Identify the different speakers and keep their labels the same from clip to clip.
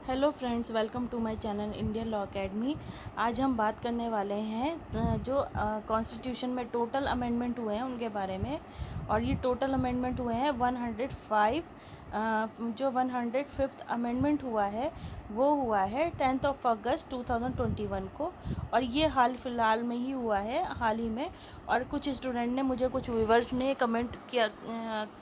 Speaker 1: Hello friends, welcome to my channel Indian law academy. आज हम बात करने वाले हैं जो कॉन्स्टिट्यूशन में टोटल अमेंडमेंट हुए हैं उनके बारे में। और ये टोटल अमेंडमेंट हुए हैं 105। जो 105th अमेंडमेंट हुआ है वो हुआ है 10th ऑफ अगस्त 2021 को। और ये हाल फिलहाल में ही हुआ है, हाल ही में। और कुछ स्टूडेंट ने मुझे, कुछ व्यूवर्स ने कमेंट किया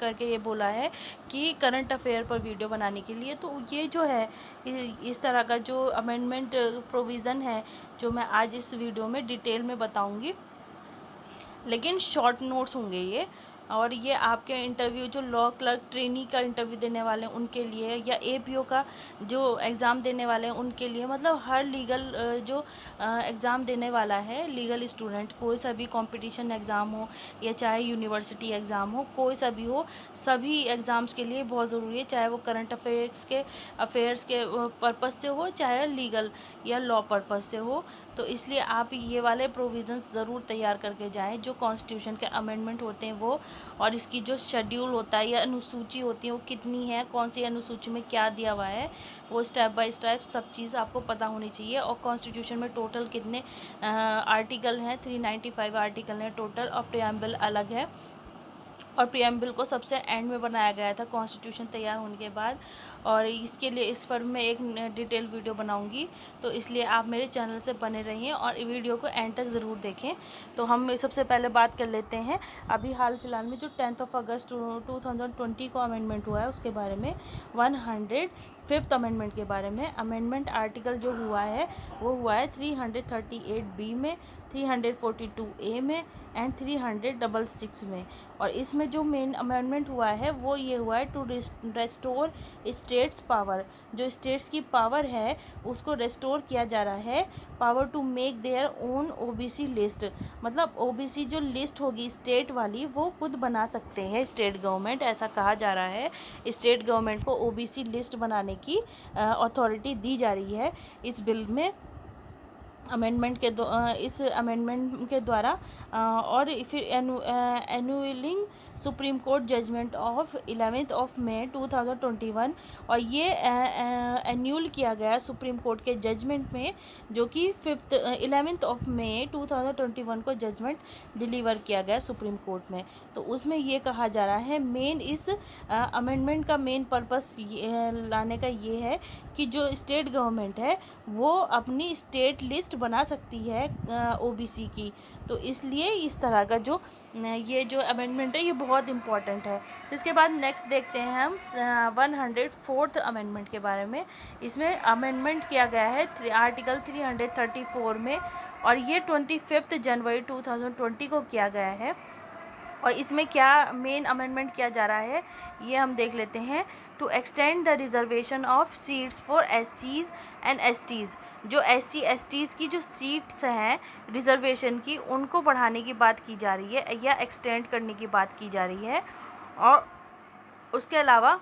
Speaker 1: करके ये बोला है कि करंट अफेयर पर वीडियो बनाने के लिए। तो ये जो है इस तरह का जो अमेंडमेंट प्रोविज़न है, जो मैं आज इस वीडियो में डिटेल में बताऊंगी, लेकिन शॉर्ट नोट्स होंगे ये। और ये आपके इंटरव्यू, जो लॉ क्लर्क ट्रेनी का इंटरव्यू देने वाले हैं उनके लिए, या एपीओ का जो एग्ज़ाम देने वाले हैं उनके लिए, मतलब हर लीगल जो एग्ज़ाम देने वाला है लीगल स्टूडेंट, कोई सा भी कंपटीशन एग्ज़ाम हो या चाहे यूनिवर्सिटी एग्ज़ाम हो, कोई सा भी हो, सभी एग्ज़ाम्स के लिए बहुत ज़रूरी है, चाहे वो करंट अफेयर्स के पर्पज़ से हो, चाहे लीगल या लॉ पर्पज़ से हो। तो इसलिए आप ये वाले प्रोविज़न्स ज़रूर तैयार करके जाएं, जो कॉन्स्टिट्यूशन के अमेंडमेंट होते हैं वो, और इसकी जो शेड्यूल होता है या अनुसूची होती है वो कितनी है, कौन सी अनुसूची में क्या दिया हुआ है, वो स्टेप बाय स्टेप सब चीज़ आपको पता होनी चाहिए। और कॉन्स्टिट्यूशन में टोटल कितने आर्टिकल हैं, 395 आर्टिकल हैं टोटल, और प्रियम्बल अलग है। और प्रियम्बल को सबसे एंड में बनाया गया था कॉन्स्टिट्यूशन तैयार होने के बाद। और इसके लिए, इस पर मैं एक डिटेल वीडियो बनाऊंगी, तो इसलिए आप मेरे चैनल से बने रहिए और वीडियो को एंड तक ज़रूर देखें। तो हम सबसे पहले बात कर लेते हैं अभी हाल फिलहाल में जो 10th ऑफ अगस्त 2020 को अमेंडमेंट हुआ है उसके बारे में। 105th अमेंडमेंट के बारे में। अमेंडमेंट आर्टिकल जो हुआ है वो हुआ है 338B में, 342A में एंड 366 में। और इसमें जो मेन अमेंडमेंट हुआ है वो ये हुआ है टू रेस्टोर स्टेट्स पावर। जो स्टेट्स की पावर है उसको रेस्टोर किया जा रहा है, power to make their own OBC list. मतलब ओबीसी जो लिस्ट होगी स्टेट वाली, वो खुद बना सकते हैं स्टेट गवर्नमेंट, ऐसा कहा जा रहा है। स्टेट गवर्नमेंट को ओबीसी लिस्ट बनाने की अथॉरिटी दी जा रही है इस बिल में, इस अमेंडमेंट के द्वारा। और फिर annulling supreme court judgment of 11th of May 2021। और ये एन्यूल किया गया सुप्रीम कोर्ट के जजमेंट में, जो कि 11th ऑफ मई 2021 को जजमेंट डिलीवर किया गया सुप्रीम कोर्ट में। तो उसमें ये कहा जा रहा है, मेन इस अमेंडमेंट का मेन पर्पस लाने का ये है कि जो स्टेट गवर्नमेंट है वो अपनी स्टेट लिस्ट बना सकती है ओबीसी की। तो इसलिए इस तरह का जो ये जो अमेंडमेंट है ये बहुत इम्पॉर्टेंट है। इसके बाद नेक्स्ट देखते हैं हम 104th अमेंडमेंट के बारे में। इसमें अमेंडमेंट किया गया है आर्टिकल 334 में, और ये 25 जनवरी 2020 को किया गया है। और इसमें क्या मेन अमेंडमेंट किया जा रहा है ये हम देख लेते हैं। To extend the reservation of seats for SCs and STs। जो SC STs की जो सीट्स हैं रिजर्वेशन की, उनको बढ़ाने की बात की जा रही है या एक्सटेंड करने की बात की जा रही है। और उसके अलावा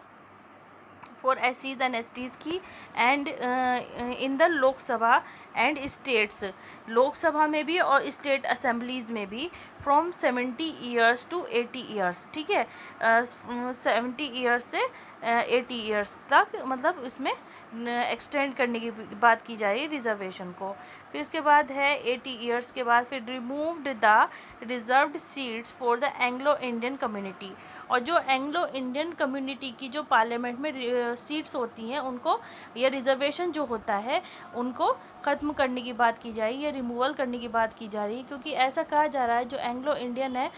Speaker 1: फॉर SCs एंड STs की, and in the Lok Sabha and states, Lok Sabha में भी और स्टेट असेंबलीज़ में भी, फ्रॉम 70 ईयर्स टू 80 ईयर्स। ठीक है, 70 ईयर्स से 80 ईयर्स तक, मतलब इसमें एक्सटेंड करने की बात की जा रही है रिजर्वेशन को। फिर इसके बाद है 80 ईयर्स के बाद फिर removed the reserved seats for the Anglo Indian community. और जो एंग्लो इंडियन कम्युनिटी की जो पार्लियामेंट में सीट्स होती हैं उनको, या रिजर्वेशन जो होता है उनको ख़त्म करने की बात की जा रही है, रिमूवल करने की बात की जा रही है। क्योंकि ऐसा कहा जा रहा है जो एंग्लो इंडियन है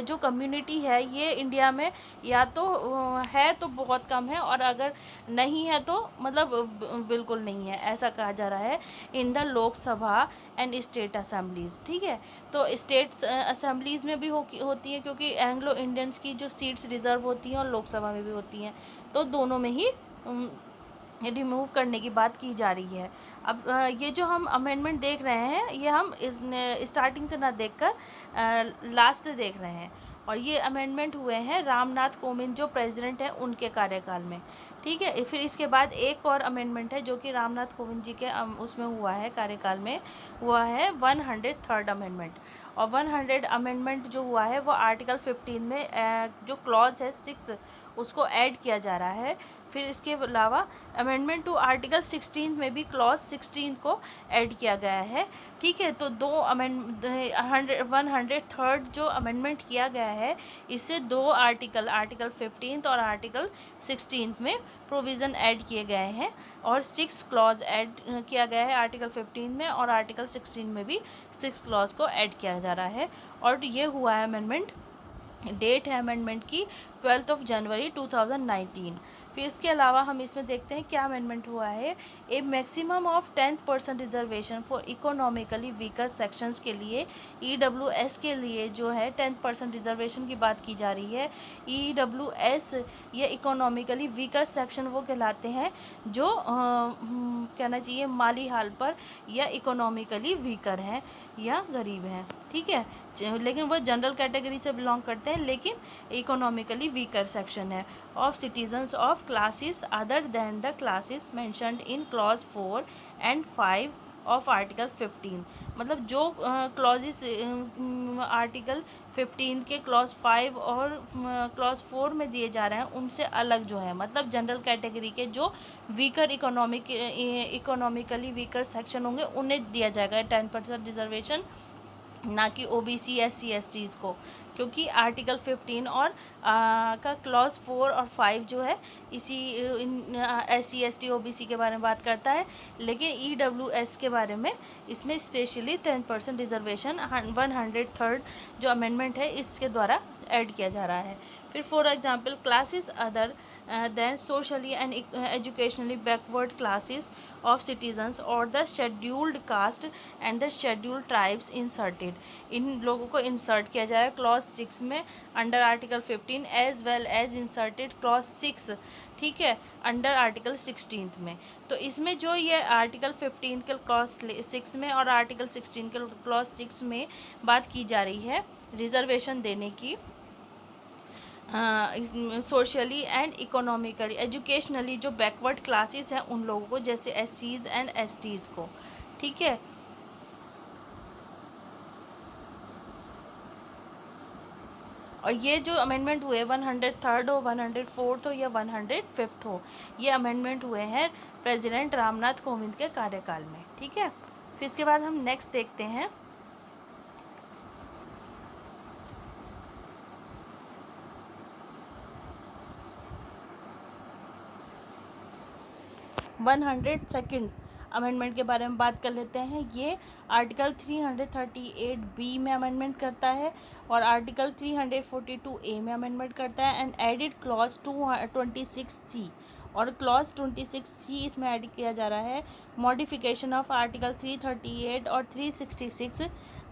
Speaker 1: जो कम्युनिटी है ये इंडिया में या तो है तो बहुत कम है, और अगर नहीं है तो मतलब बिल्कुल नहीं है, ऐसा कहा जा रहा है in the Lok Sabha and state assemblies. ठीक है, तो स्टेट असेंबलीज़ में भी होती है, क्योंकि एंग्लो इंडियंस की जो सीट्स रिज़र्व होती हैं और लोकसभा में भी होती हैं, तो दोनों में ही रिमूव करने की बात की जा रही है। अब ये जो हम अमेंडमेंट देख रहे हैं ये हम इस स्टार्टिंग से ना देखकर लास्ट से देख रहे हैं। और ये अमेंडमेंट हुए हैं रामनाथ कोविंद जो प्रेसिडेंट हैं उनके कार्यकाल में। ठीक है, फिर इसके बाद एक और अमेंडमेंट है जो कि रामनाथ कोविंद जी के उसमें हुआ है कार्यकाल में, हुआ है 103rd अमेंडमेंट। और 100 अमेंडमेंट जो हुआ है वो आर्टिकल 15 में जो क्लॉज है 6, उसको ऐड किया जा रहा है। फिर इसके अलावा अमेंडमेंट टू आर्टिकल 16 में भी क्लॉज 16 को ऐड किया गया है। ठीक है, तो दो अमेंड 103rd जो अमेंडमेंट किया गया है, इससे दो आर्टिकल 15 और आर्टिकल 16 में प्रोविज़न ऐड किए गए हैं और 6 क्लॉज ऐड किया गया है आर्टिकल 15 में, और आर्टिकल 16 में भी 6 क्लॉज को ऐड किया जा रहा है। और ये हुआ है अमेंडमेंट, डेट है अमेंडमेंट की 12 जनवरी 2019। फिर इसके अलावा हम इसमें देखते हैं क्या अमेंडमेंट हुआ है। A maximum of 10% reservation for economically weaker sections के लिए, EWS के लिए जो है 10% रिजर्वेशन की बात की जा रही है। EWS ये इकोनॉमिकली वीकर सेक्शन वो कहलाते हैं जो कहना चाहिए माली हाल पर या इकोनॉमिकली वीकर हैं या गरीब हैं। ठीक है, लेकिन वो जनरल कैटेगरी से बिलोंग करते हैं, लेकिन इकोनॉमिकली वीकर सेक्शन है of citizens of classes other than the classes mentioned in clause 4 and 5 of article 15। मतलब जो क्लॉजेस आर्टिकल 15 के क्लॉज 5 और क्लॉज 4 में दिए जा रहे हैं उनसे अलग जो है, मतलब जनरल कैटेगरी के जो वीकर इकोनॉमिकली वीकर सेक्शन होंगे उन्हें दिया जाएगा 10% रिजर्वेशन, ना कि OBC SC STs को, क्योंकि आर्टिकल 15 और का क्लॉज 4 और 5 जो है इसी SC ST OBC के बारे में बात करता है, लेकिन EWS के बारे में इसमें स्पेशली 10% रिजर्वेशन 103rd जो अमेंडमेंट है इसके द्वारा ऐड किया जा रहा है। फिर for example classes other than socially and educationally backward classes of citizens और the scheduled caste and the scheduled tribes inserted, इन लोगों को इंसर्ट किया जाएगा क्लॉज 6 में under article 15 as well as inserted clause 6, ठीक है, अंडर आर्टिकल 16 में। तो इसमें जो ये आर्टिकल 15 के क्लॉज 6 में और आर्टिकल 16 के क्लॉज 6 में बात की जा रही है रिजर्वेशन देने की सोशली एंड इकोनॉमिकली एजुकेशनली जो बैकवर्ड क्लासेस हैं उन लोगों को, जैसे SCs एंड STs को। ठीक है, और ये जो अमेंडमेंट हुए 103rd हो, 104th हो या 105th हो, ये अमेंडमेंट हुए हैं प्रेसिडेंट रामनाथ कोविंद के कार्यकाल में। ठीक है, फिर इसके बाद हम नेक्स्ट देखते हैं 102nd अमेंडमेंट के बारे में बात कर लेते हैं। ये आर्टिकल 338B में अमेंडमेंट करता है और आर्टिकल 342A में अमेंडमेंट करता है एंड एडिड क्लॉज 26C, और क्लॉज 26C इसमें ऐड किया जा रहा है मॉडिफिकेशन ऑफ आर्टिकल 338 और 366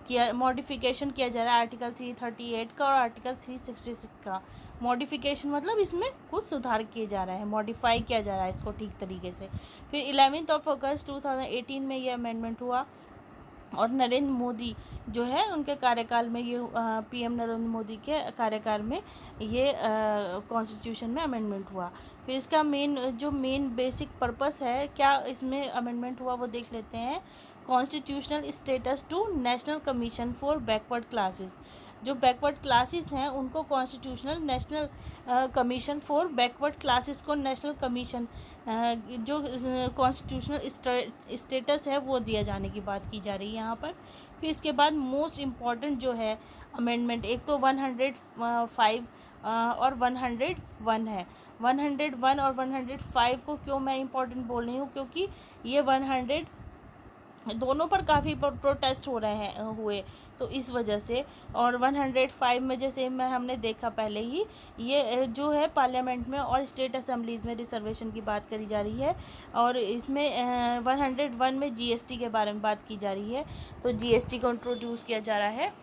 Speaker 1: किया, मॉडिफिकेशन किया जा रहा है आर्टिकल 338 का और आर्टिकल 366 का। मॉडिफिकेशन मतलब इसमें कुछ सुधार किए जा रहा है, मॉडिफाई किया जा रहा है इसको ठीक तरीके से। फिर 11 अगस्त 2018 में ये अमेंडमेंट हुआ और नरेंद्र मोदी जो है उनके कार्यकाल में ये PM नरेंद्र मोदी के कार्यकाल में ये कॉन्स्टिट्यूशन में अमेंडमेंट हुआ। फिर इसका मेन बेसिक पर्पस है, क्या इसमें अमेंडमेंट हुआ वो देख लेते हैं। Constitutional status to national commission for backward classes, जो बैकवर्ड क्लासेस हैं उनको constitutional national commission for backward classes को नेशनल कमीशन जो कॉन्स्टिट्यूशनल स्टेटस है वो दिया जाने की बात की जा रही है यहाँ पर। फिर इसके बाद मोस्ट इम्पॉर्टेंट जो है अमेंडमेंट, एक तो 105 और 101 है। 101 और 105 को क्यों मैं इम्पॉर्टेंट बोल रही हूँ, क्योंकि ये 100 दोनों पर काफ़ी प्रोटेस्ट हो रहे हैं हुए, तो इस वजह से। और 105 में जैसे हमने देखा पहले ही, ये जो है पार्लियामेंट में और स्टेट असेंबलीज़ में रिजर्वेशन की बात करी जा रही है, और इसमें 101 में GST के बारे में बात की जा रही है, तो GST को इंट्रोड्यूस किया जा रहा है,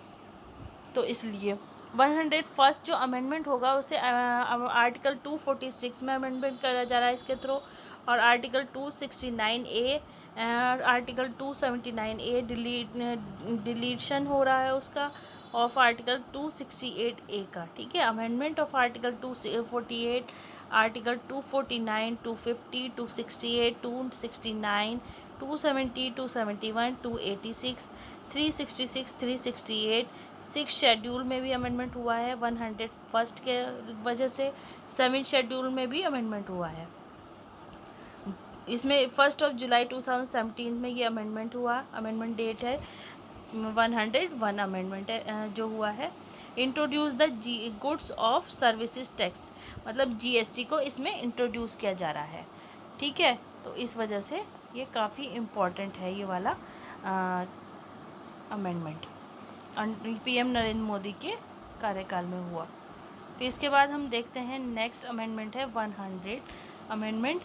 Speaker 1: तो इसलिए 101st जो अमेंडमेंट होगा उसे आर्टिकल 246 में अमेंडमेंट करा जा रहा है इसके थ्रू, और आर्टिकल 269A और आर्टिकल 279A डिलीशन हो रहा है उसका, ऑफ आर्टिकल 268A का। ठीक है, amendment of article 248, article 249, 250, 268, 269, 270, 271, 286, 366, 368, 6 schedule में भी अमेंडमेंट हुआ है 101 के वजह से। 7 शेड्यूल में भी अमेंडमेंट हुआ है। इसमें 1 जुलाई 2017 में ये अमेंडमेंट हुआ। अमेंडमेंट डेट है 101 अमेंडमेंट है जो हुआ है। Introduce the goods of services tax, मतलब जीएसटी को इसमें इंट्रोड्यूस किया जा रहा है। ठीक है, तो इस वजह से ये काफ़ी इम्पॉर्टेंट है ये वाला अमेंडमेंट पीएम नरेंद्र मोदी के कार्यकाल में हुआ। फिर इसके बाद हम देखते हैं नेक्स्ट अमेंडमेंट है 100 अमेंडमेंट।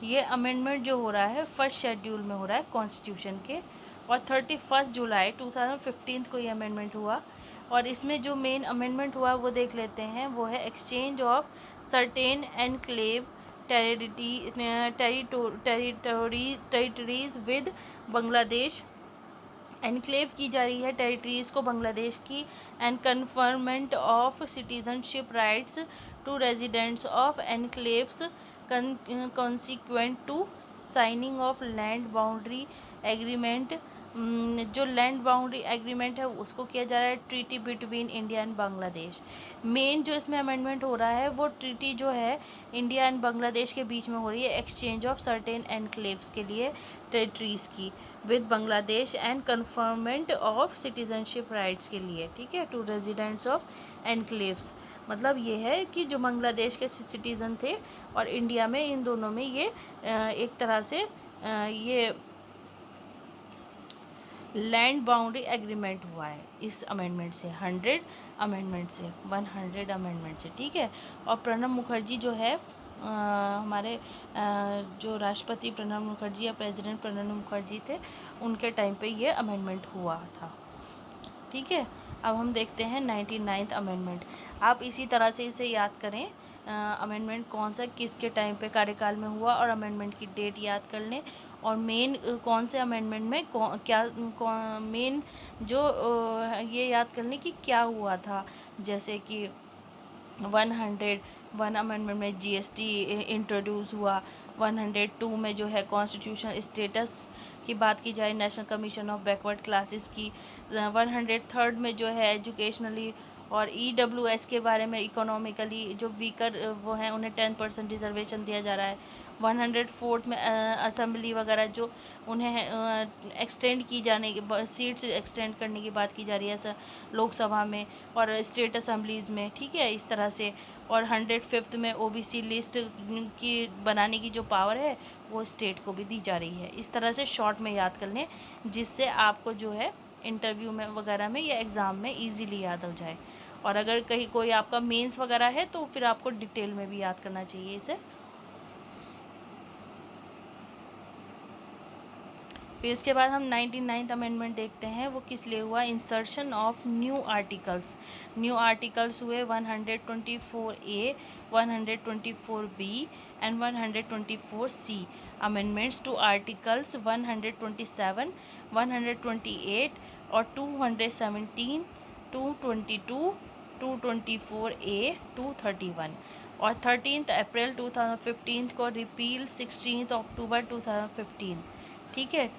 Speaker 1: ये अमेंडमेंट जो हो रहा है फर्स्ट शेड्यूल में हो रहा है कॉन्स्टिट्यूशन के, और 31 जुलाई 2015 को ये अमेंडमेंट हुआ। और इसमें जो मेन अमेंडमेंट हुआ वो देख लेते हैं, वो है exchange of certain enclave territories with Bangladesh. Enclave की जा रही है टेरिटरीज़ को बांग्लादेश की। And conferment of citizenship rights to residents of enclaves consequent to signing of land boundary agreement. जो लैंड बाउंड्री एग्रीमेंट है उसको किया जा रहा है treaty between India and Bangladesh. Main जो इसमें अमेंडमेंट हो रहा है वो ट्रीटी जो है इंडिया एंड बांग्लादेश के बीच में हो रही है, एक्सचेंज ऑफ सर्टेन एनक्लेव्स के लिए टेरिटरीज़ की with Bangladesh, and conferment of citizenship rights के लिए। ठीक है, टू रेजिडेंट्स ऑफ एनक्लेव्स, मतलब ये है कि जो बांग्लादेश के सिटीज़न थे और इंडिया में, इन दोनों में ये एक तरह से ये लैंड बाउंड्री एग्रीमेंट हुआ है इस अमेंडमेंट से, 100 अमेंडमेंट से, 100 अमेंडमेंट से। ठीक है, और प्रणब मुखर्जी जो है हमारे जो राष्ट्रपति प्रणब मुखर्जी या प्रेसिडेंट प्रणब मुखर्जी थे, उनके टाइम पे ये अमेंडमेंट हुआ था। ठीक है, अब हम देखते हैं 99th अमेंडमेंट। आप इसी तरह से इसे याद करें, अमेंडमेंट कौन सा किसके टाइम पे कार्यकाल में हुआ और अमेंडमेंट की डेट याद कर लें, और मेन कौन से अमेंडमेंट में मेन जो ये याद कर लें कि क्या हुआ था। जैसे कि 101 अमेंडमेंट में जीएसटी इंट्रोड्यूस हुआ। 102 में जो है कॉन्स्टिट्यूशन स्टेटस की बात की जाए, national commission of backward classes की। 103 में जो है एजुकेशनली और ईडब्ल्यूएस के बारे में, इकोनॉमिकली जो वीकर वो हैं उन्हें 10% रिजर्वेशन दिया जा रहा है। 104 में असेंबली वगैरह जो उन्हें एक्सटेंड की जाने की, सीट्स एक्सटेंड करने की बात की जा रही है लोकसभा में और स्टेट असेंबलीज़ में। ठीक है, इस तरह से। और 105 में ओबीसी लिस्ट की बनाने की जो पावर है वो स्टेट को भी दी जा रही है। इस तरह से शॉर्ट में याद कर लें, जिससे आपको जो है इंटरव्यू में वगैरह में या एग्ज़ाम में इजीली याद हो जाए। और अगर कहीं कोई आपका मेंस वगैरह है तो फिर आपको डिटेल में भी याद करना चाहिए इसे। फिर इसके बाद हम 99th अमेंडमेंट देखते हैं, वो किस लिए हुआ। Insertion of new articles. New articles हुए 124A, 124B and 124C। Amendments to articles 127, 128 और 217, 222, 224A, 231। और 13 अप्रैल 2015 को रिपील 16 अक्टूबर 2015। ठीक है,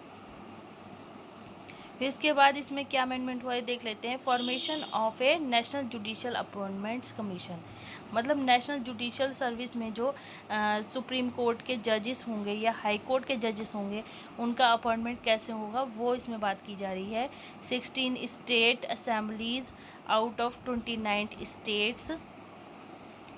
Speaker 1: फिर इसके बाद इसमें क्या अमेंडमेंट हुआ है देख लेते हैं। Formation of A national judicial appointments commission, मतलब नेशनल जुडिशियल सर्विस में जो सुप्रीम कोर्ट के जजेस होंगे या हाई कोर्ट के जजेस होंगे, उनका अपॉइंटमेंट कैसे होगा वो इसमें बात की जा रही है। 16 state assemblies out of 29 states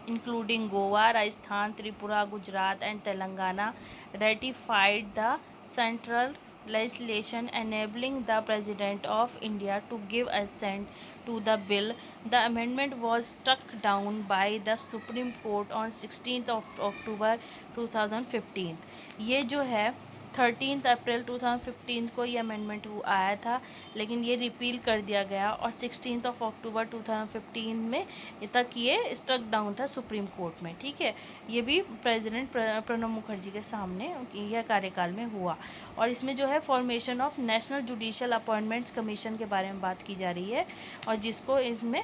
Speaker 1: including Goa, Rajasthan, Tripura, Gujarat and Telangana ratified the central legislation enabling the President of India to give assent to the bill. The amendment was struck down by the Supreme Court on 16th of October 2015. ये जो है 13 अप्रैल 2015 को ये amendment आया था, लेकिन ये repeal कर दिया गया और 16 अक्टूबर 2015 में तक ये स्ट्रक डाउन था सुप्रीम कोर्ट में। ठीक है, ये भी प्रेसिडेंट प्रणब मुखर्जी के सामने यह कार्यकाल में हुआ। और इसमें जो है formation of national judicial appointments commission के बारे में बात की जा रही है, और जिसको इसमें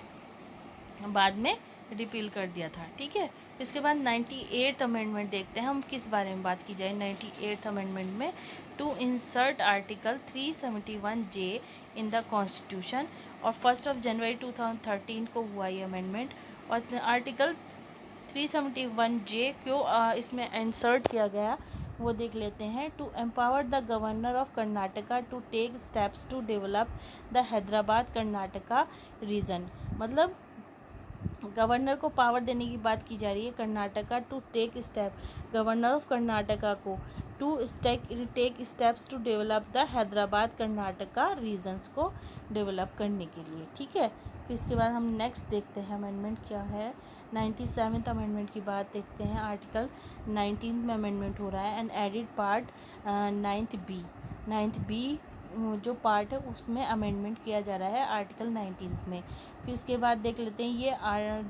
Speaker 1: बाद में रिपील कर दिया था, ठीक है। इसके बाद 98th अमेंडमेंट देखते हैं हम किस बारे में बात की जाए 98th अमेंडमेंट में। To insert article 371J in the constitution, और 1 जनवरी 2013 को हुआ ये अमेंडमेंट। और आर्टिकल 371J क्यों इसमें इंसर्ट किया गया वो देख लेते हैं। To empower the governor of Karnataka to take steps to develop the Hyderabad Karnataka region, मतलब गवर्नर को पावर देने की बात की जा रही है Karnataka to take step, governor of Karnataka को to take steps to develop the Hyderabad Karnataka regions को डेवलप करने के लिए, ठीक है। फिर इसके बाद हम नेक्स्ट देखते हैं अमेंडमेंट क्या है। 97th अमेंडमेंट की बात देखते हैं। आर्टिकल 19 में अमेंडमेंट हो रहा है and added part 9th B जो पार्ट है उसमें अमेंडमेंट किया जा रहा है आर्टिकल 19 में। फिर इसके बाद देख लेते हैं ये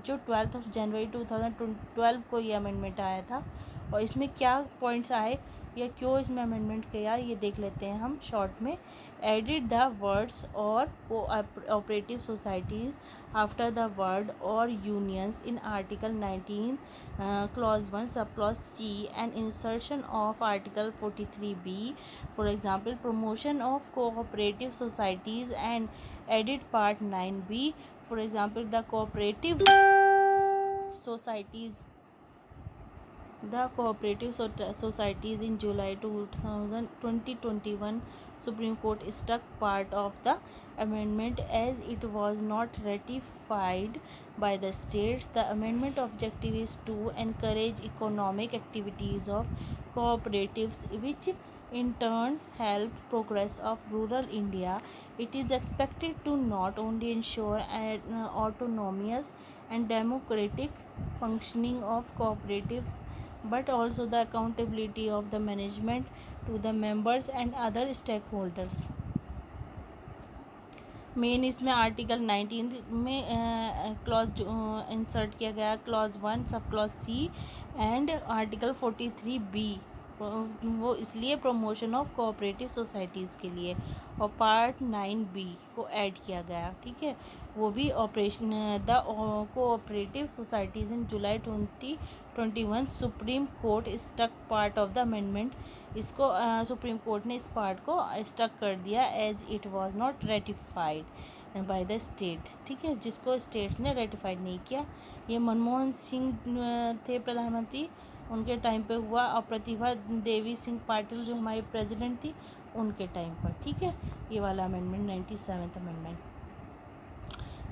Speaker 1: जो 12 जनवरी 2012 को ये अमेंडमेंट आया था और इसमें क्या पॉइंट्स आए या क्यों इसमें अमेंडमेंट किया ये देख लेते हैं हम शॉर्ट में। एडिड द वर्ड्स और cooperative societies after the word और unions in article 19 clause 1 subclause C and insertion of article 43B, for example promotion of cooperative societies, and added part 9B, for example the cooperative societies in July 2021 Supreme Court struck part of the amendment as it was not ratified by the states. The amendment objective is to encourage economic activities of cooperatives, which in turn help progress of rural India. It is expected to not only ensure an autonomous and democratic functioning of cooperatives but also the accountability of the management to the members and other stakeholders. Main इसमें article 19 में clause insert किया गया, clause 1 sub clause C and article 43B वो इसलिए promotion of cooperative societies के लिए, और part 9B को ऐड किया गया, ठीक है। वो भी operation the cooperative societies in July 2021 supreme court stuck part of the amendment. इसको सुप्रीम कोर्ट ने इस पार्ट को स्टक कर दिया as it was not ratified by the states, ठीक है, जिसको स्टेट्स ने रेटिफाइड नहीं किया। ये मनमोहन सिंह थे प्रधानमंत्री, उनके टाइम पे हुआ, और प्रतिभा देवी सिंह पाटिल जो हमारी प्रेसिडेंट थी उनके टाइम पर, ठीक है। ये वाला अमेंडमेंट 97th अमेंडमेंट।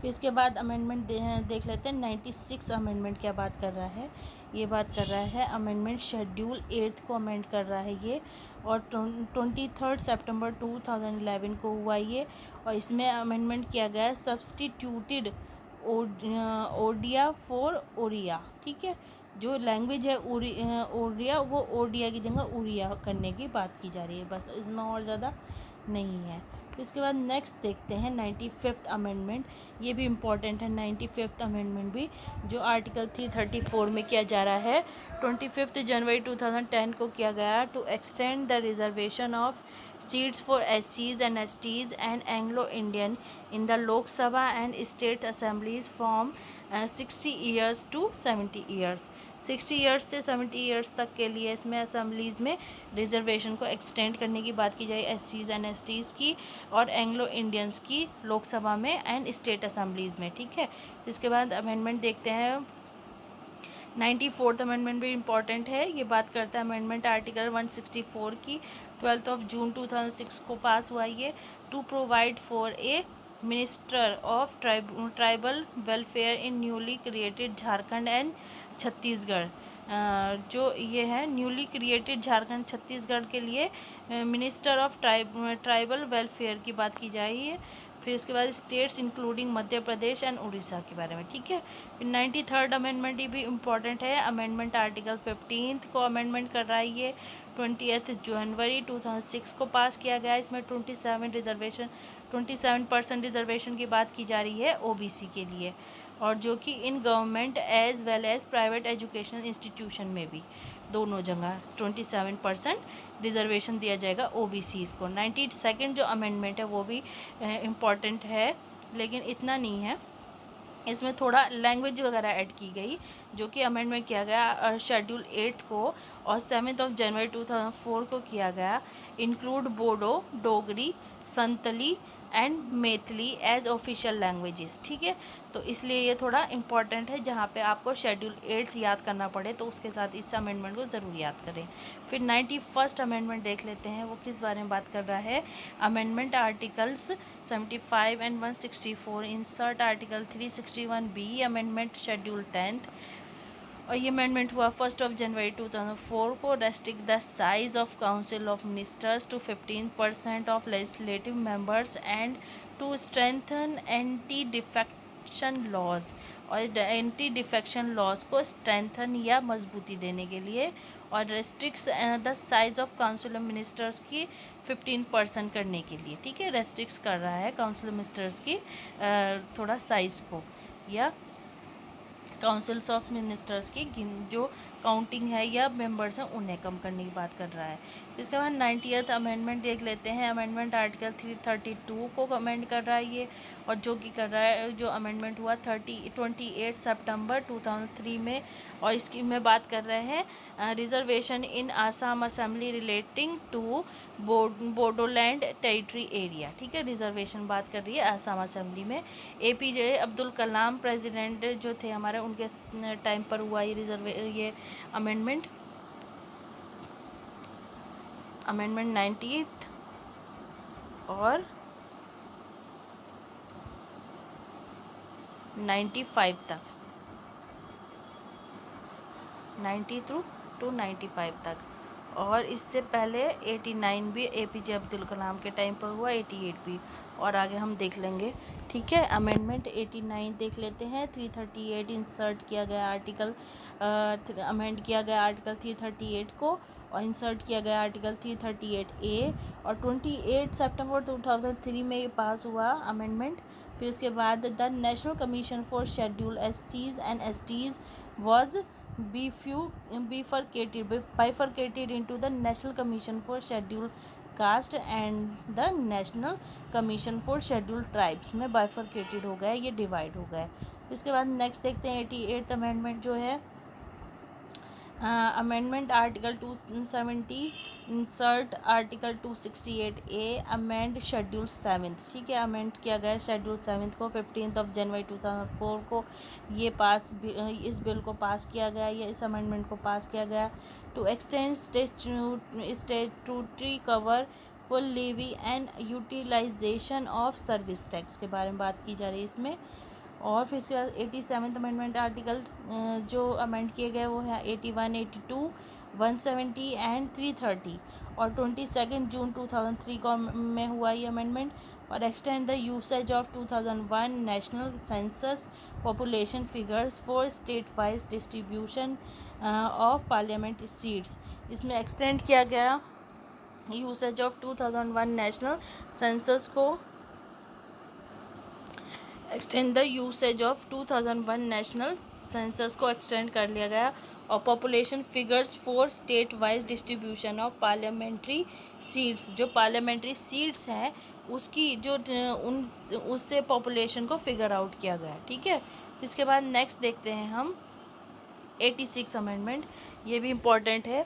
Speaker 1: फिर इसके बाद अमेंडमेंट देख लेते हैं 96 अमेंडमेंट क्या बात कर रहा है। ये बात कर रहा है अमेंडमेंट शेड्यूल 8 को अमेंड कर रहा है ये, और 23 सितंबर 2011 को हुआ ये, और इसमें अमेंडमेंट किया गया है सब्सटीट्यूटेड ओडिया फॉर ओरिया, ठीक है। जो लैंग्वेज है ओडिया वो ओडिया की जगह उड़िया करने की बात की जा रही है, बस इसमें और ज़्यादा नहीं है। इसके बाद नेक्स्ट देखते हैं 95th अमेंडमेंट। ये भी इम्पॉर्टेंट है 95th अमेंडमेंट भी, जो आर्टिकल 334 में किया जा रहा है। 25 जनवरी 2010 को किया गया to extend the reservation of seats for SCs and STs and Anglo-Indian in the Lok Sabha and state assemblies from 60 years to 70 years। 60 years से 70 ईयर्स तक के लिए इसमें असेंबलीज़ में रिजर्वेशन को एक्सटेंड करने की बात की जाए SCs and STs की और एंग्लो इंडियंस की लोकसभा में एंड स्टेट असेंबलीज़ में, ठीक है। इसके बाद अमेंडमेंट देखते हैं 94th अमेंडमेंट भी इम्पॉर्टेंट है। ये बात करता है अमेंडमेंट आर्टिकल 164 की, 12 जून 2006 को पास हुआ ये। To provide for a minister of tribal welfare in newly created Jharkhand and Chhattisgarh. जो ये है न्यूली क्रिएटेड झारखंड छत्तीसगढ़ के लिए मिनिस्टर ऑफ ट्राइबल वेलफेयर की बात की जा रही है। फिर इसके बाद states including Madhya Pradesh and Orissa के बारे में, ठीक है। फिर 93rd अमेंडमेंट ये भी इम्पॉर्टेंट है। अमेंडमेंट आर्टिकल 15 को अमेंडमेंट कर रहा है ये, 20 जनवरी 2006 को पास किया गया। इसमें 27% रिजर्वेशन की बात की जा रही है OBC के लिए, और जो कि in government as well as private education institution में भी दोनों जगह 27% रिजर्वेशन दिया जाएगा OBCs को। 92nd जो अमेंडमेंट है वो भी इम्पॉर्टेंट है, लेकिन इतना नहीं है। इसमें थोड़ा लैंग्वेज वगैरह ऐड की गई, जो कि अमेंडमेंट किया गया शेड्यूल 8 को, और 7 जनवरी 2004 को किया गया। Include Bodo, Dogri, Santali and Maithili as official languages. ठीक है, तो इसलिए ये थोड़ा इम्पॉर्टेंट है, जहाँ पे आपको शेड्यूल 8 याद करना पड़े तो उसके साथ इस अमेंडमेंट को ज़रूर याद करें। फिर 91st अमेंडमेंट देख लेते हैं, वो किस बारे में बात कर रहा है। Amendment articles 75 and 164, insert article 361B, amendment schedule 10th। और ये अमेंडमेंट हुआ 1 जनवरी 2004 को। Restrict the size of council of ministers to 15% of legislative members and to strengthen anti defection laws, और एंटी डिफेक्शन लॉज को स्ट्रेंथन या मजबूती देने के लिए, और restricts the size of council of ministers की 15% करने के लिए। ठीक है, रेस्ट्रिक्स कर रहा है काउंसिल ऑफ मिनिस्टर्स की थोड़ा साइज़ को, या काउंसिल्स ऑफ मिनिस्टर्स की जो काउंटिंग है या मेंबर्स हैं उन्हें कम करने की बात कर रहा है। इसके बाद 90th अमेंडमेंट देख लेते हैं। अमेंडमेंट आर्टिकल 332 को अमेंड कर रहा है ये, और जो कि कर रहा है, जो अमेंडमेंट हुआ 28 सितंबर 2003 में, और इसकी में बात कर रहे हैं reservation in Assam assembly relating to Bodoland territory area. ठीक है, रिजर्वेशन बात कर रही है आसाम असेंबली में। APJ अब्दुल कलाम प्रेसिडेंट जो थे हमारे, उनके टाइम पर हुआ ये अमेंडमेंट 90th और 95 तक, 90 टू 95 तक। और इससे पहले 89 भी APJ अब्दुल कलाम के टाइम पर हुआ, 88 भी, और आगे हम देख लेंगे। ठीक है, अमेंडमेंट 89 देख लेते हैं। 338 इंसर्ट किया गया आर्टिकल, अमेंड किया गया आर्टिकल 338 को, और इंसर्ट किया गया आर्टिकल 338A, और 28 सितंबर 2003 में ये पास हुआ अमेंडमेंट। फिर इसके बाद the national commission for schedule SCs and STs was bifurcated into the National Commission for Scheduled Caste and the National Commission for Scheduled Tribes में bifurcated हो गया, ये डिवाइड हो गया। इसके बाद नेक्स्ट देखते हैं 88th अमेंडमेंट जो है। Amendment article 270, insert article 268A, amend schedule 7। ठीक है, अमेंड किया गया शेड्यूल 7 को 15 जनवरी 2004 को। ये इस बिल को पास किया गया, या इस अमेंडमेंट को पास किया गया। To extend statutory cover full levy and utilisation of service tax के बारे में बात की जा रही है इसमें। और फिर इसके बाद 87th अमेंडमेंट आर्टिकल जो अमेंड किए गए वो है 81, 82, 170 एंड 330, और 22 जून 2003 को में हुआ ये अमेंडमेंट। और extend the usage of 2001 national census population figures for state wise distribution of parliament seats. इसमें एक्सटेंड किया गया यूसेज ऑफ 2001 नेशनल सेंसस को, extend the usage of 2001 national census को एक्सटेंड कर लिया गया, और population figures for state wise distribution of parliamentary seats, जो पार्लियामेंट्री सीट्स हैं उसकी उससे पॉपुलेशन को फिगर आउट किया गया। ठीक है, इसके बाद नेक्स्ट देखते हैं हम 86 अमेंडमेंट, ये भी इम्पॉर्टेंट है।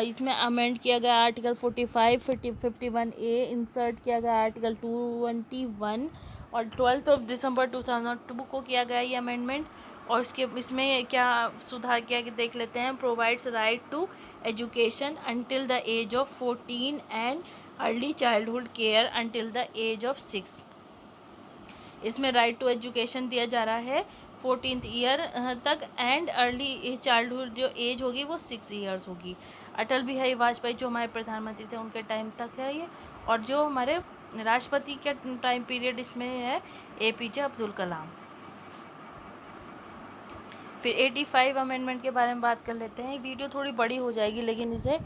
Speaker 1: इसमें अमेंड किया गया आर्टिकल 45, 51A, इंसर्ट किया गया आर्टिकल 221, और 12 दिसंबर 2002 को किया गया ये अमेंडमेंट। और इसमें क्या सुधार किया कि देख लेते हैं। Provides right to education until the age of 14 and early childhood care until the age of 6। इसमें राइट टू एजुकेशन दिया जा रहा है 14th ईयर तक, एंड अर्ली चाइल्डहुड जो एज होगी वो 6 ईयर्स होगी। अटल बिहारी वाजपेयी जो हमारे प्रधानमंत्री थे उनके टाइम तक है ये, और जो हमारे राष्ट्रपति के टाइम पीरियड इसमें है APJ अब्दुल कलाम। फिर 85 अमेंडमेंट के बारे में बात कर लेते हैं। वीडियो थोड़ी बड़ी हो जाएगी, लेकिन इसे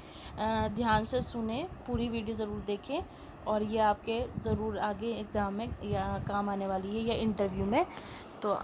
Speaker 1: ध्यान से सुने, पूरी वीडियो ज़रूर देखें, और ये आपके ज़रूर आगे एग्ज़ाम में या काम आने वाली है या इंटरव्यू में, तो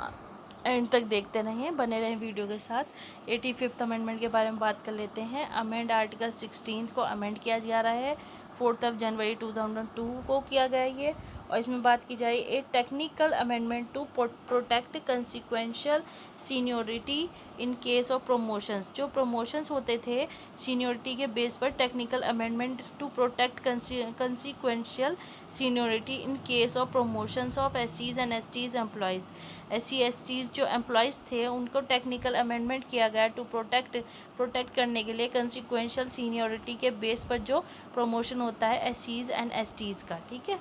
Speaker 1: एंड तक देखते रहें, बने रहें वीडियो के साथ। 85th अमेंडमेंट के बारे में बात कर लेते हैं। अमेंड आर्टिकल 16 को अमेंड किया जा रहा है 4 जनवरी 2002 को किया गया ये। और इसमें बात की जा रही है a technical amendment to protect consequential seniority in case of promotions. जो प्रमोशंस होते थे सीनियोरिटी के बेस पर, technical amendment to protect consequential seniority in case of promotions of एससीज and STs employees. SC STs जो एम्प्लॉयज़ थे उनको technical amendment किया गया टू प्रोटेक्ट करने के लिए कंसिक्वेंशियल सीनियोरिटी के बेस पर जो प्रमोशन होता है एससीज एंड एसटीज का, ठीक है,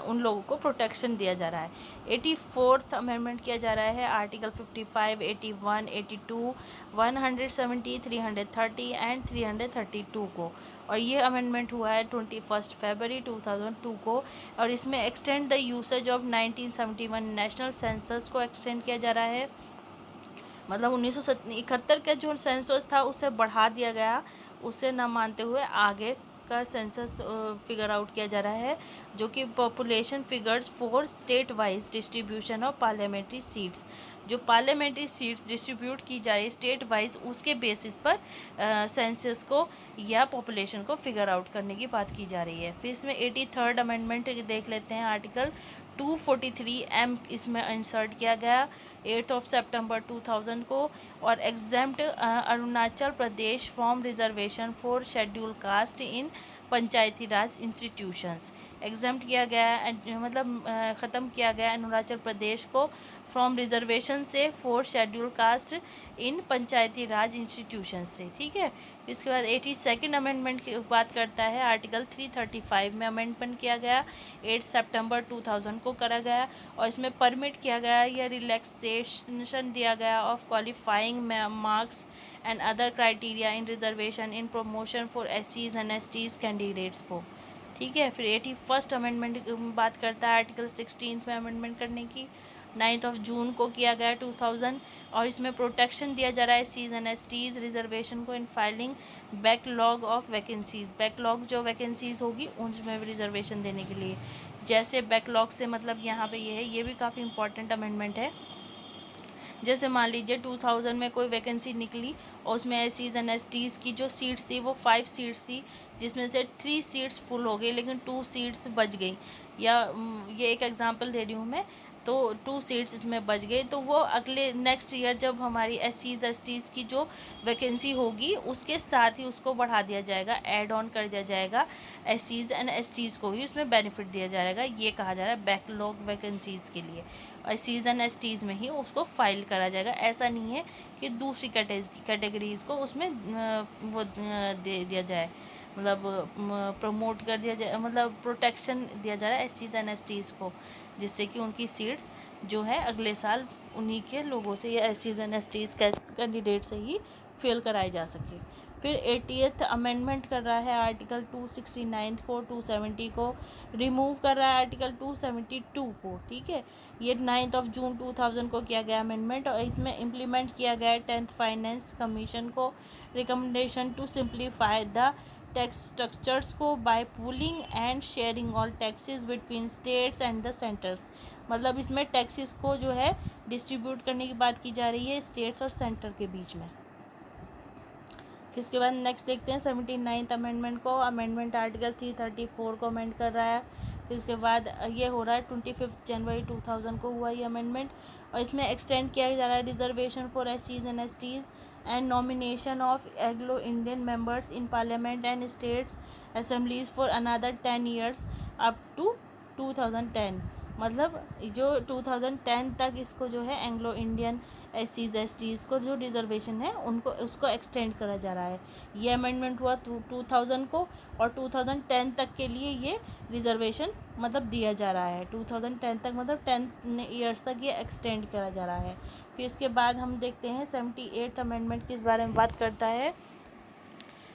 Speaker 1: उन लोगों को प्रोटेक्शन दिया जा रहा है। 84th अमेंडमेंट किया जा रहा है आर्टिकल 55, 81, 82, 170, 330 एंड 332 को। और ये अमेंडमेंट हुआ है 21 फरवरी 2002 को। और इसमें extend the usage of 1971 national census को एक्सटेंड किया जा रहा है। मतलब 1971 का जो सेंसस था उसे बढ़ा दिया गया, उसे न मानते हुए आगे का सेंसस फिगर आउट किया जा रहा है, जो कि population figures for state wise distribution of parliamentary seats. जो पार्लियामेंट्री सीट्स डिस्ट्रीब्यूट की जा रही है स्टेट वाइज, उसके बेसिस पर सेंसस को या पॉपुलेशन को फिगर आउट करने की बात की जा रही है। फिर इसमें 83rd अमेंडमेंट देख लेते हैं, आर्टिकल 243M इसमें इंसर्ट किया गया 8 सितंबर 2000 को। और exempt Arunachal Pradesh from reservation for schedule caste in Panchayati Raj institutions. Exempt किया गया, मतलब ख़त्म किया गया अरुणाचल प्रदेश को फ्रॉम रिजर्वेशन से for schedule caste in Panchayati Raj institution से, ठीक है। इसके बाद 82nd अमेंडमेंट की बात करता है, आर्टिकल 335 में अमेंडमेंट किया गया 8 सितंबर 2000 को करा गया। और इसमें परमिट किया गया या रिलैक्सेशन दिया गया of qualifying marks and other criteria in reservation in promotion for एससीज एंड एसटीज कैंडिडेट्स को, ठीक है। फिर 81st अमेंडमेंट बात करता है आर्टिकल 16 में अमेंडमेंट करने की, 9 जून को किया गया 2000। और इसमें प्रोटेक्शन दिया जा रहा है एससीज एंड एसटीज रिजर्वेशन को in filing backlog of vacancies. Backlog जो वैकेंसीज होगी उनमें भी रिजर्वेशन देने के लिए। जैसे बैकलॉग से मतलब यहाँ पे ये है, ये भी काफ़ी इंपॉर्टेंट अमेंडमेंट है। जैसे मान लीजिए 2000 में कोई वैकेंसी निकली और उसमें एससीज एंड एसटीज़ की जो सीट्स थी वो 5 सीट्स थी, जिसमें से 3 सीट्स फुल हो गई लेकिन 2 सीट्स बच गई। या ये एक एग्जांपल दे रही हूँ मैं, तो 2 सीट्स इसमें बच गई, तो वो अगले नेक्स्ट ईयर जब हमारी एससीज एसटीज़ की जो वैकेंसी होगी उसके साथ ही उसको बढ़ा दिया जाएगा, ऐड ऑन कर दिया जाएगा, एससीज एंड एसटीज़ को भी उसमें बेनिफिट दिया जाएगा। ये कहा जा रहा है बैकलॉग वैकेंसीज़ के लिए, एससीज एंड एसटीज़ में ही उसको फाइल करा जाएगा। ऐसा नहीं है कि दूसरी कैटेगरीज़ को उसमें वो दे दिया जाए, मतलब प्रमोट कर दिया जाए, मतलब प्रोटेक्शन दिया जा रहा है एससीज एंड एसटीज़ को, जिससे कि उनकी सीट्स जो है अगले साल उन्हीं के लोगों से या एससीज एंड एसटीज़ कैंडिडेट से ही फिल कराई जा सके। फिर 80th अमेंडमेंट कर रहा है आर्टिकल 269 को, 270 को रिमूव कर रहा है आर्टिकल 272 को, ठीक है। ये 9 जून 2000 को किया गया अमेंडमेंट। और इसमें इम्प्लीमेंट किया गया 10th फाइनेंस कमीशन को recommendation to simplify the tax structures को by pooling and sharing all taxes between states and the centres. मतलब इसमें टैक्सेस को जो है डिस्ट्रीब्यूट करने की बात की जा रही है स्टेट्स और सेंटर के बीच में। फिर इसके बाद नेक्स्ट देखते हैं 79th अमेंडमेंट को। अमेंडमेंट आर्टिकल 334 को अमेंड कर रहा है। फिर इसके बाद ये हो रहा है 25 जनवरी 2000 को हुआ ये अमेंडमेंट। और इसमें एक्सटेंड किया जा रहा है रिजर्वेशन फॉर एससीज and STs and nomination of Anglo-Indian members in parliament and states assemblies for another 10 years up to 2010। मतलब जो 2010 तक इसको जो है एंग्लो इंडियन एससीज एसटीज़ को जो रिजर्वेशन है उनको उसको एक्सटेंड करा जा रहा है। ये अमेंडमेंट हुआ 2000 को, और 2010 तक के लिए ये रिजर्वेशन मतलब दिया जा रहा है। 2010 तक मतलब 10 ईयर्स तक ये एक्सटेंड करा जा रहा है। फिर इसके बाद हम देखते हैं 78th अमेंडमेंट किस बारे में बात करता है।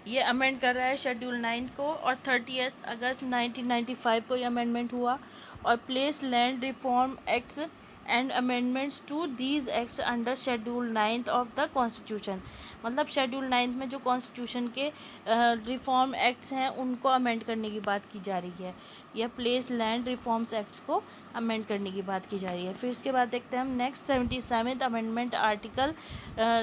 Speaker 1: ये अमेंड कर रहा है शेड्यूल 9 को, और 30 अगस्त 1995 को ये अमेंडमेंट हुआ। और place land reform acts and amendments to these acts under schedule 9 of the constitution. मतलब शेड्यूल 9 में जो कॉन्स्टिट्यूशन के रिफॉर्म एक्ट्स हैं उनको अमेंड करने की बात की जा रही है, या प्लेस लैंड रिफॉर्म्स एक्ट्स को अमेंड करने की बात की जा रही है। फिर इसके बाद देखते हैं हम नेक्स्ट 77th अमेंडमेंट आर्टिकल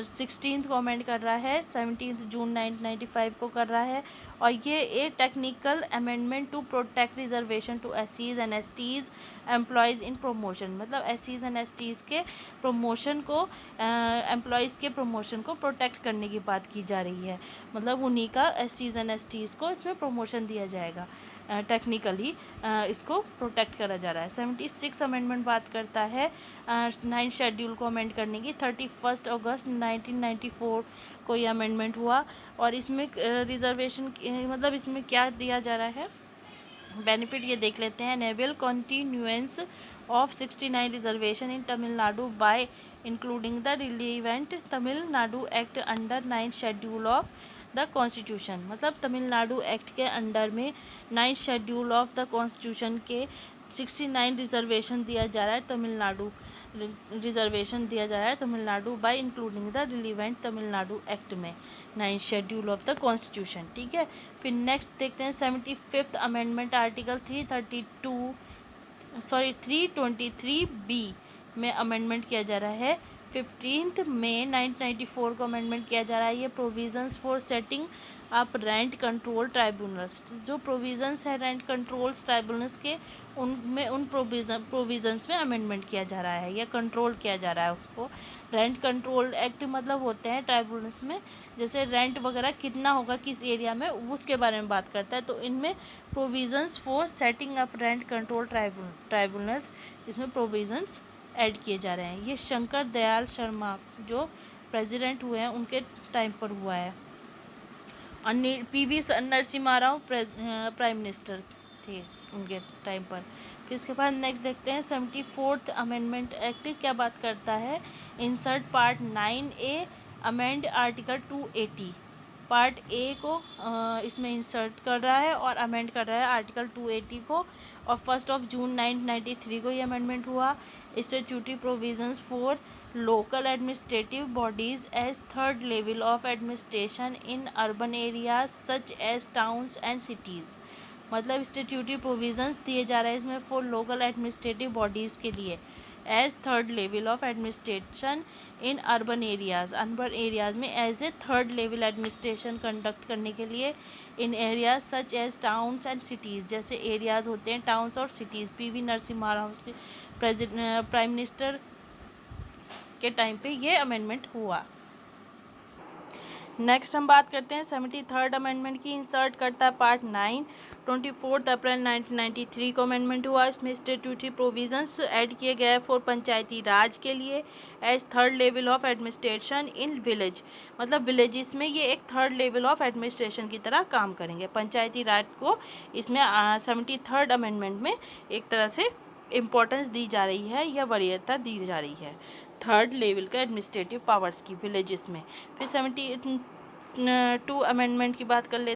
Speaker 1: 16 को अमेंड कर रहा है, 17 जून 1995 को कर रहा है, और ये a technical amendment to protect reservation to एससीज and STs employees in promotion, मतलब एससीज एंड एसटीज़ के प्रमोशन को एम्प्लॉयज़ के प्रमोशन को प्रोटेक्ट करने की बात की जा रही है, मतलब उन्हीं का एससीज एंड एसटीज़ को इसमें प्रमोशन दिया जाएगा, टेक्निकली इसको प्रोटेक्ट करा जा रहा है। 76 अमेंडमेंट बात करता है 9 शेड्यूल को अमेंड करने की। 31 अगस्त 1994 को ये अमेंडमेंट हुआ, और इसमें रिजर्वेशन मतलब इसमें क्या दिया जा रहा है, बेनिफिट ये देख लेते हैं। Enable continuance of 69 reservation in Tamil Nadu bye including the relevant Tamil Nadu act under 9 schedule of the constitution, मतलब तमिलनाडु एक्ट के अंडर में 9 शेड्यूल ऑफ द कॉन्स्टिट्यूशन के 69 रिजर्वेशन दिया जा रहा है तमिलनाडु, रिजर्वेशन दिया जा रहा है Tamil Nadu bye including the relevant Tamil Nadu act में 9 शेड्यूल ऑफ द कॉन्स्टिट्यूशन, ठीक है। फिर नेक्स्ट देखते हैं 75th अमेंडमेंट आर्टिकल 323B में अमेंडमेंट किया जा रहा है। 15 मई 1994 को अमेंडमेंट किया जा रहा है। ये provisions for setting up rent control tribunals, जो प्रोविजंस है रेंट कंट्रोल्स ट्राइब्यूनल्स के, उनमें उन प्रोविजंस में अमेंडमेंट किया जा रहा है या कंट्रोल किया जा रहा है उसको। रेंट कंट्रोल एक्ट मतलब होते हैं ट्राइब्यूनल्स में, जैसे रेंट वगैरह कितना होगा किस एरिया में उसके बारे में बात करता है, तो इनमें provisions for setting up rent control tribunals, इसमें प्रोविजंस ऐड किए जा रहे हैं। ये शंकर दयाल शर्मा जो प्रेसिडेंट हुए हैं उनके टाइम पर हुआ है, और PV Narasimha Rao prime minister थे उनके टाइम पर। फिर इसके बाद नेक्स्ट देखते हैं 74th अमेंडमेंट एक्ट क्या बात करता है। Insert part 9A amend article 280, part A को इसमें इंसर्ट कर रहा है और अमेंड कर रहा है आर्टिकल 280 को, और 1 जून 1993 को ये अमेंडमेंट हुआ। Statutory provisions for local administrative bodies as third level of administration in urban areas such as towns and cities, मतलब स्टैट्यूटरी प्रोविजंस दिए जा रहे हैं इसमें फॉर लोकल एडमिनिस्ट्रेटिव बॉडीज़ के लिए as third level of administration in urban areas में as a third level administration conduct करने के लिए in areas such as towns and cities, जैसे एरियाज़ होते हैं टाउन्स और cities. PV Narasimha Rao prime minister के टाइम पे ये अमेंडमेंट हुआ। नेक्स्ट हम बात करते हैं 73rd अमेंडमेंट की। इंसर्ट करता है पार्ट 9। 24 अप्रैल 1993 को अमेंडमेंट हुआ। इसमें स्टैट्यूटरी प्रोविजंस ऐड किए गए फॉर पंचायती राज के लिए as third level of administration in village, मतलब विलेजेस में ये एक थर्ड लेवल ऑफ एडमिनिस्ट्रेशन की तरह काम करेंगे। पंचायती राज को इसमें 73rd अमेंडमेंट में एक तरह से इम्पोर्टेंस दी जा रही है या वरीयता दी जा रही है थर्ड लेवल का एडमिनिस्ट्रेटिव पावर्स की विलेजेस में। फिर 72 अमेंडमेंट की बात कर लेते हैं।